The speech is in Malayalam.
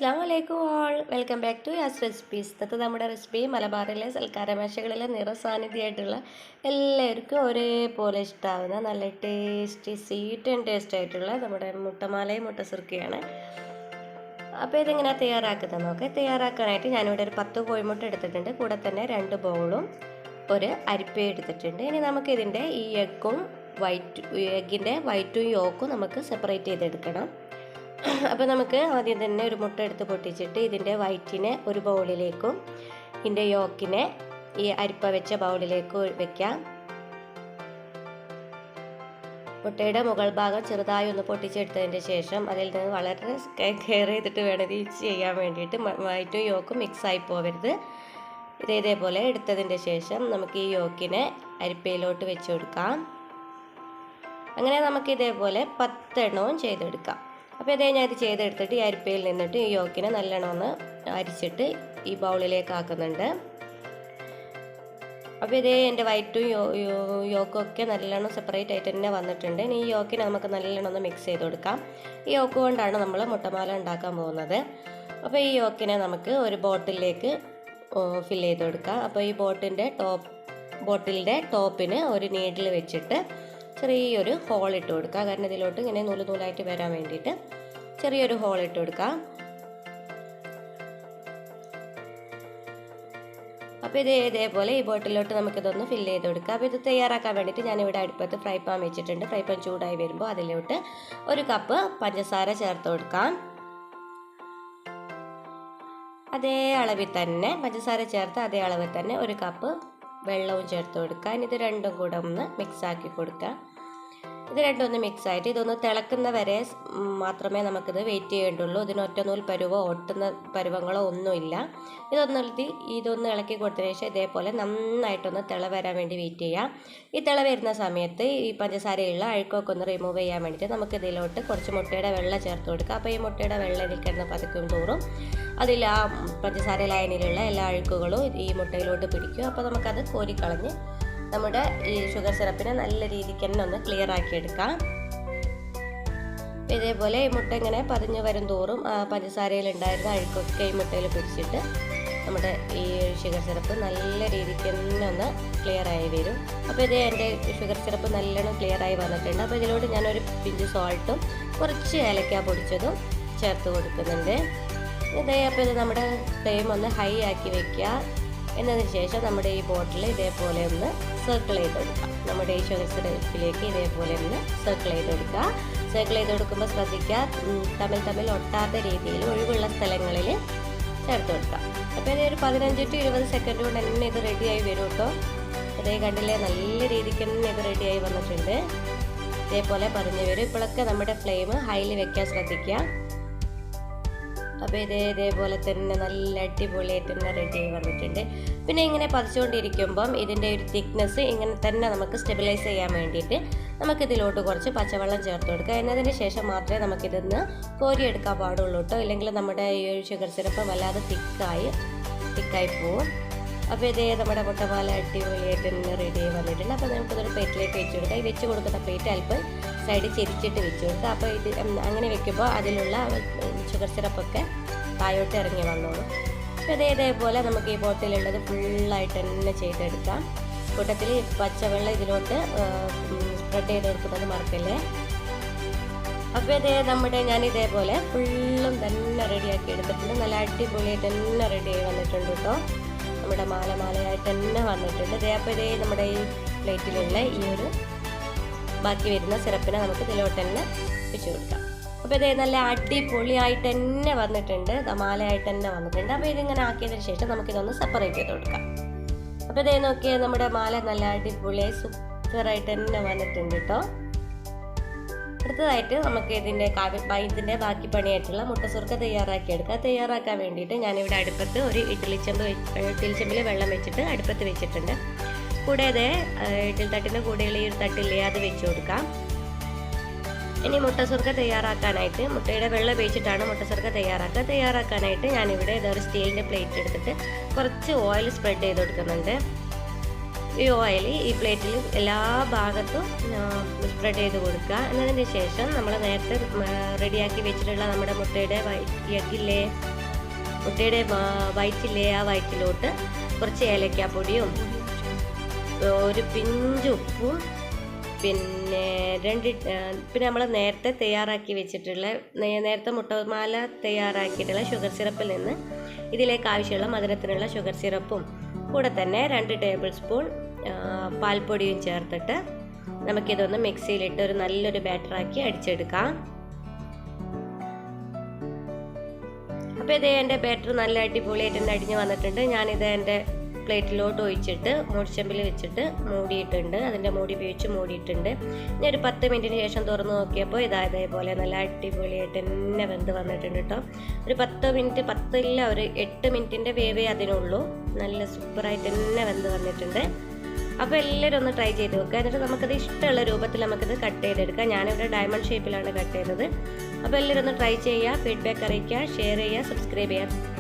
അസ്സലാമലൈക്കും all, welcome back to Yas recipes. ഇന്നത്തെ നമ്മുടെ റെസിപ്പി മലബാറിലെ സൽക്കാരമേശകളിലെ നിറസാന്നിധ്യമായിട്ടുള്ള എല്ലാവർക്കും ഒരേപോലെ ഇഷ്ടമാവുന്ന നല്ല ടേസ്റ്റി സ്വീറ്റ് ആൻഡ് ടേസ്റ്റ് ആയിട്ടുള്ള നമ്മുടെ മുട്ടമാലയും മുട്ടസുർക്കയാണ്. അപ്പോൾ ഇതെങ്ങനെ തയ്യാറാക്കുന്നത് നോക്കാം. തയ്യാറാക്കാനായിട്ട് ഞാനിവിടെ ഒരു 10 കോഴിമുട്ട എടുത്തിട്ടുണ്ട്. കൂടെ തന്നെ 2 ബൗളും ഒരു അരിപ്പയും എടുത്തിട്ടുണ്ട്. ഇനി നമുക്കിതിൻ്റെ ഈ എഗ്ഗിൻ്റെ വൈറ്റും യോക്കും നമുക്ക് സെപ്പറേറ്റ് ചെയ്തെടുക്കണം. അപ്പോൾ നമുക്ക് ആദ്യം തന്നെ ഒരു മുട്ട എടുത്ത് പൊട്ടിച്ചിട്ട് ഇതിൻ്റെ വൈറ്റിനെ ഒരു ബൗളിലേക്കും ഇതിൻ്റെ യോക്കിനെ ഈ അരിപ്പ വെച്ച ബൗളിലേക്ക് വെക്കാം. മുട്ടയുടെ മുകൾ ഭാഗം ചെറുതായി ഒന്ന് പൊട്ടിച്ചെടുത്തതിൻ്റെ ശേഷം അതിൽ നിന്ന് വളരെ കെയർ ചെയ്തിട്ട് വേണം ഇത് ചെയ്യാൻ വേണ്ടിയിട്ട്. വൈറ്റും യോക്കും മിക്സായി പോകരുത്. ഇതേപോലെ എടുത്തതിൻ്റെ ശേഷം നമുക്ക് ഈ യോക്കിനെ അരിപ്പയിലോട്ട് വെച്ച് കൊടുക്കാം. അങ്ങനെ നമുക്ക് ഇതേപോലെ 10 എണ്ണവും ചെയ്തെടുക്കാം. അപ്പോൾ ഞാൻ ഇത് ചെയ്തെടുത്തിട്ട് ഈ അരിപ്പയിൽ നിന്നിട്ട് ഈ യോക്കിനെ നല്ലോണം ഒന്ന് അരിച്ചിട്ട് ഈ ബൗളിലേക്ക് ആക്കുന്നുണ്ട്. അപ്പോൾ എൻ്റെ വൈറ്റും യോക്കൊക്കെ നല്ലോണം സെപ്പറേറ്റ് ആയിട്ട് തന്നെ വന്നിട്ടുണ്ട്. ഇനി ഈ യോക്കിനെ നമുക്ക് നല്ലോണം ഒന്ന് മിക്സ് ചെയ്ത് കൊടുക്കാം. ഈ യോക്ക് കൊണ്ടാണ് നമ്മൾ മുട്ടമാല ഉണ്ടാക്കാൻ പോകുന്നത്. അപ്പോൾ ഈ യോക്കിനെ നമുക്ക് ഒരു ബോട്ടിലേക്ക് ഫില്ല് ചെയ്ത് കൊടുക്കാം. അപ്പോൾ ഈ ബോട്ടിലിൻ്റെ ടോപ്പിന് ഒരു നീഡിൽ വെച്ചിട്ട് ചെറിയൊരു ഹോൾ ഇട്ട് കൊടുക്കുക. കാരണം ഇതിലോട്ട് ഇങ്ങനെ നൂലായിട്ട് വരാൻ വേണ്ടിയിട്ട് ചെറിയൊരു ഹോൾ ഇട്ട് കൊടുക്കാം. അപ്പോൾ ഇതേപോലെ ഈ ബോട്ടിലോട്ട് നമുക്കിതൊന്ന് ഫില്ല് ചെയ്ത് കൊടുക്കാം. അപ്പോൾ ഇത് തയ്യാറാക്കാൻ വേണ്ടിയിട്ട് ഞാനിവിടെ അടുപ്പത്ത് ഫ്രൈ പാൻ വെച്ചിട്ടുണ്ട്. ഫ്രൈ പാൻ ചൂടായി വരുമ്പോൾ അതിലോട്ട് 1 കപ്പ് പഞ്ചസാര ചേർത്ത് കൊടുക്കാം. അതേ അളവിൽ തന്നെ പഞ്ചസാര ചേർത്ത് അതേ അളവിൽ തന്നെ 1 കപ്പ് വെള്ളവും ചേർത്ത് കൊടുക്കുക. ഇത് രണ്ടും കൂടെ ഒന്ന് മിക്സാക്കി കൊടുക്കുക. ഇത് രണ്ടും ഒന്ന് മിക്സായിട്ട് ഇതൊന്ന് തിളക്കുന്ന വരെ മാത്രമേ നമുക്കിത് വെയിറ്റ് ചെയ്യേണ്ടുള്ളൂ. ഇതിന് ഒറ്റനൂൽ പരുവോ ഒട്ടുന്ന പരുവങ്ങളോ ഒന്നുമില്ല. ഇതൊന്ന് ഇളക്കി കൊടുത്തതിന് ശേഷം ഇതേപോലെ നന്നായിട്ടൊന്ന് തിള വരാൻ വേണ്ടി വെയിറ്റ് ചെയ്യാം. ഈ തിള വരുന്ന സമയത്ത് ഈ പഞ്ചസാരയുള്ള അഴുക്കൊക്കെ ഒന്ന് റിമൂവ് ചെയ്യാൻ വേണ്ടിയിട്ട് നമുക്കിതിലോട്ട് കുറച്ച് മുട്ടയുടെ വെള്ളം ചേർത്ത് കൊടുക്കുക. അപ്പോൾ ഈ മുട്ടയുടെ വെള്ളം ഇതിൽ കിടന്ന് പതുക്കും തോറും അതിൽ ആ പഞ്ചസാര ലൈനിലുള്ള എല്ലാ അഴുക്കുകളും ഈ മുട്ടയിലോട്ട് പിടിക്കും. അപ്പോൾ നമുക്കത് കോരിക്കളഞ്ഞ് നമ്മുടെ ഈ ഷുഗർ സിറപ്പിനെ നല്ല രീതിക്ക് തന്നെ ഒന്ന് ക്ലിയർ ആക്കി എടുക്കാം. ഇതേപോലെ ഈ മുട്ട ഇങ്ങനെ പതിഞ്ഞ് വരും തോറും പഞ്ചസാരയിൽ ഉണ്ടായിരുന്ന അഴുക്കൊക്കെ ഈ മുട്ടയിൽ പിടിച്ചിട്ട് നമ്മുടെ ഈ ഷുഗർ സിറപ്പ് നല്ല രീതിക്ക് തന്നെ ഒന്ന് ക്ലിയർ ആയി വരും. അപ്പോൾ എൻ്റെ ഷുഗർ സിറപ്പ് നല്ലോണം ക്ലിയർ ആയി വന്നിട്ടുണ്ട്. അപ്പോൾ ഇതിലോട്ട് ഞാനൊരു പിഞ്ച് സോൾട്ടും കുറച്ച് ഏലക്ക പൊടിച്ചതും ചേർത്ത് കൊടുക്കുന്നുണ്ട്. അപ്പോൾ ഇത് നമ്മുടെ ഫ്ലെയിം ഒന്ന് ഹൈ ആക്കി വെക്കുക. എന്നതിന് ശേഷം നമ്മുടെ ഈ ബോട്ടിൽ ഇതേപോലെ ഒന്ന് സർക്കിൾ ചെയ്ത് കൊടുക്കാം. നമ്മുടെ ഈ ഷുഗർ സിറപ്പിലേക്ക് ഇതേപോലെ ഒന്ന് സർക്കിൾ ചെയ്ത് കൊടുക്കുക. സർക്കിൾ ചെയ്ത് കൊടുക്കുമ്പോൾ ശ്രദ്ധിക്കുക തമ്മിൽ ഒട്ടാത്ത രീതിയിൽ ഒഴിവുള്ള സ്ഥലങ്ങളിൽ ചേർത്ത് കൊടുക്കാം. അപ്പോൾ ഇതൊരു 15 to 20 സെക്കൻഡ് കൊണ്ട് തന്നെ ഇത് റെഡിയായി വരും കേട്ടോ. അതേ കണ്ടില്ലേ, നല്ല രീതിക്ക് തന്നെ ഇത് റെഡിയായി വന്നിട്ടുണ്ട്. ഇതേപോലെ പതിഞ്ഞ് വരും. ഇപ്പോഴൊക്കെ നമ്മുടെ ഫ്ലെയിം ഹൈയിൽ വെക്കാൻ ശ്രദ്ധിക്കുക. അപ്പോൾ ഇതേപോലെ തന്നെ നല്ല അടിപൊളിയായിട്ട് തന്നെ റെഡിയായി വന്നിട്ടുണ്ട്. പിന്നെ ഇങ്ങനെ പതിച്ചുകൊണ്ടിരിക്കുമ്പം ഇതിൻ്റെ ഒരു തിക്നെസ് ഇങ്ങനെ തന്നെ നമുക്ക് സ്റ്റെബിലൈസ് ചെയ്യാൻ വേണ്ടിയിട്ട് നമുക്കിതിലോട്ട് കുറച്ച് പച്ചവെള്ളം ചേർത്ത് കൊടുക്കുക. എന്നതിന് ശേഷം മാത്രമേ നമുക്കിതൊന്ന് കോരിയെടുക്കാൻ പാടുള്ളൂ കേട്ടോ. ഇല്ലെങ്കിൽ നമ്മുടെ ഈ ഒരു ഷുഗർ സിറപ്പ് വല്ലാതെ തിക്കായി പോവും. അപ്പോൾ നമ്മുടെ മുട്ടമാല അടിപൊളിയായിട്ട് തന്നെ റെഡിയായി വന്നിട്ടുണ്ട്. അപ്പോൾ നമുക്കിതൊരു പ്ലേറ്റിലേക്ക് വെച്ച് കൊടുക്കാം. ഈ വെച്ച് കൊടുക്കുന്ന പ്ലേറ്റ് അല്പം സൈഡ് ചെരിച്ചിട്ട് വെച്ച് കൊടുക്കുക. അപ്പോൾ ഇത് അങ്ങനെ വെക്കുമ്പോൾ അതിലുള്ള ഷുഗർ സിറപ്പൊക്കെ താഴോട്ട് ഇറങ്ങി വന്നോളും. അപ്പോൾ ഇതേപോലെ നമുക്ക് ഈ ബോട്ടിലുള്ളത് ഫുള്ളായിട്ട് തന്നെ ചെയ്തെടുക്കാം. കൂട്ടത്തിൽ പച്ചവെള്ളം ഇതിലോട്ട് സ്പ്രെഡ് ചെയ്ത് കൊടുക്കുന്നത് മറക്കല്ലേ. അപ്പോൾ ഞാൻ ഇതേപോലെ ഫുള്ളും തന്നെ റെഡിയാക്കി എടുത്തിട്ടുണ്ട്. നല്ല അടിപൊളിയായിട്ട് തന്നെ റെഡിയായി വന്നിട്ടുണ്ട് കേട്ടോ. നമ്മുടെ മാലയായിട്ട് തന്നെ വന്നിട്ടുണ്ട്. അപ്പോൾ നമ്മുടെ ഈ പ്ലേറ്റിലുള്ള ഈ ഒരു ബാക്കി വരുന്ന സിറപ്പിനെ നമുക്ക് ഇതിലോട്ട് തന്നെ വെച്ച് കൊടുക്കാം. അപ്പോൾ നല്ല അടിപൊളിയായിട്ട് തന്നെ വന്നിട്ടുണ്ട്. മാലയായിട്ട് തന്നെ വന്നിട്ടുണ്ട്. അപ്പോൾ ഇതിങ്ങനെ ആക്കിയതിന് ശേഷം നമുക്കിതൊന്ന് സെപ്പറേറ്റ് ചെയ്ത് കൊടുക്കാം. അപ്പോൾ നോക്കിയാൽ നമ്മുടെ മാല നല്ല അടിപൊളിയായി സൂപ്പറായിട്ട് തന്നെ വന്നിട്ടുണ്ട് കേട്ടോ. അടുത്തതായിട്ട് നമുക്ക് ഇതിൻ്റെ ബാക്കി പണിയായിട്ടുള്ള മുട്ടസുർക്ക തയ്യാറാക്കാൻ വേണ്ടിയിട്ട് ഞാനിവിടെ അടുപ്പത്ത് ഒരു ഇഡ്ഡലിച്ചെമ്പിൽ വെള്ളം വെച്ചിട്ട് അടുപ്പത്ത് വെച്ചിട്ടുണ്ട്. കൂടാതെ ഇഡ്ഡലിത്തട്ടിൻ്റെ കൂടെയുള്ള ഈ ഒരു തട്ടില്ലേ അത് വെച്ച് കൊടുക്കാം. ഇനി മുട്ടസുർക്ക തയ്യാറാക്കാനായിട്ട് മുട്ടയുടെ വെള്ളം വേവിച്ചിട്ടാണ് മുട്ടസുർക്ക തയ്യാറാക്കാനായിട്ട് ഞാനിവിടെ ഒരു സ്റ്റീലിൻ്റെ പ്ലേറ്റ് എടുത്തിട്ട് കുറച്ച് ഓയിൽ സ്പ്രെഡ് ചെയ്ത് കൊടുക്കുന്നുണ്ട്. ഈ ഓയിൽ ഈ പ്ലേറ്റിൽ എല്ലാ ഭാഗത്തും സ്പ്രെഡ് ചെയ്ത് കൊടുക്കുക. എന്നതിന് ശേഷം നമ്മൾ നേരത്തെ റെഡിയാക്കി വെച്ചിട്ടുള്ള നമ്മുടെ മുട്ടയുടെ എഗ്ഗില്ലേ മുട്ടയുടെ വയറ്റില്ലേ ആ വയറ്റിലോട്ട് കുറച്ച് ഏലക്കാപ്പൊടിയും ഒരു പിഞ്ച് ഉപ്പും പിന്നെ പിന്നെ നമ്മൾ നേരത്തെ തയ്യാറാക്കി വെച്ചിട്ടുള്ള നേരത്തെ മുട്ടമാല തയ്യാറാക്കിയിട്ടുള്ള ഷുഗർ സിറപ്പിൽ നിന്ന് ഇതിലേക്ക് ആവശ്യമുള്ള മധുരത്തിനുള്ള ഷുഗർ സിറപ്പും കൂടെ തന്നെ 2 ടേബിൾ സ്പൂൺ പാൽപ്പൊടിയും ചേർത്തിട്ട് നമുക്കിതൊന്ന് മിക്സിയിലിട്ട് ഒരു നല്ലൊരു ബാറ്ററാക്കി അടിച്ചെടുക്കാം. അപ്പോൾ ഇത് എൻ്റെ ബാറ്റർ നല്ല അടിപൊളിയായിട്ട് തന്നെ അടിഞ്ഞ് വന്നിട്ടുണ്ട്. ഞാനിത് എൻ്റെ പ്ലേറ്റിലോട്ട് ഒഴിച്ചിട്ട് മൂടിച്ചെമ്പിൽ വെച്ചിട്ട് മൂടിയിട്ടുണ്ട്. അതിൻ്റെ മൂടി ഉപയോഗിച്ച് മൂടിയിട്ടുണ്ട്. ഞാൻ ഒരു 10 മിനിറ്റിന് ശേഷം തുറന്ന് നോക്കിയപ്പോൾ ഇതേപോലെ നല്ല അടിപൊളിയായിട്ട് തന്നെ വെന്ത് വന്നിട്ടുണ്ട് കേട്ടോ. ഒരു 10 മിനിറ്റ് 10 ഇല്ല ഒരു 8 മിനിറ്റിൻ്റെ വേവേ അതിനുള്ളൂ. നല്ല സൂപ്പറായിട്ട് തന്നെ വെന്ത് വന്നിട്ടുണ്ട്. അപ്പോൾ എല്ലാവരും ഒന്ന് ട്രൈ ചെയ്ത് നോക്കുക. എന്നിട്ട് നമുക്കത് ഇഷ്ടമുള്ള രൂപത്തിൽ നമുക്കത് കട്ട് ചെയ്തെടുക്കാം. ഞാനിവിടെ ഡയമണ്ട് ഷേപ്പിലാണ് കട്ട് ചെയ്തത്. അപ്പോൾ എല്ലാവരും ഒന്ന് ട്രൈ ചെയ്യുക, ഫീഡ്ബാക്ക് അറിയിക്കുക, ഷെയർ ചെയ്യുക, സബ്സ്ക്രൈബ് ചെയ്യുക.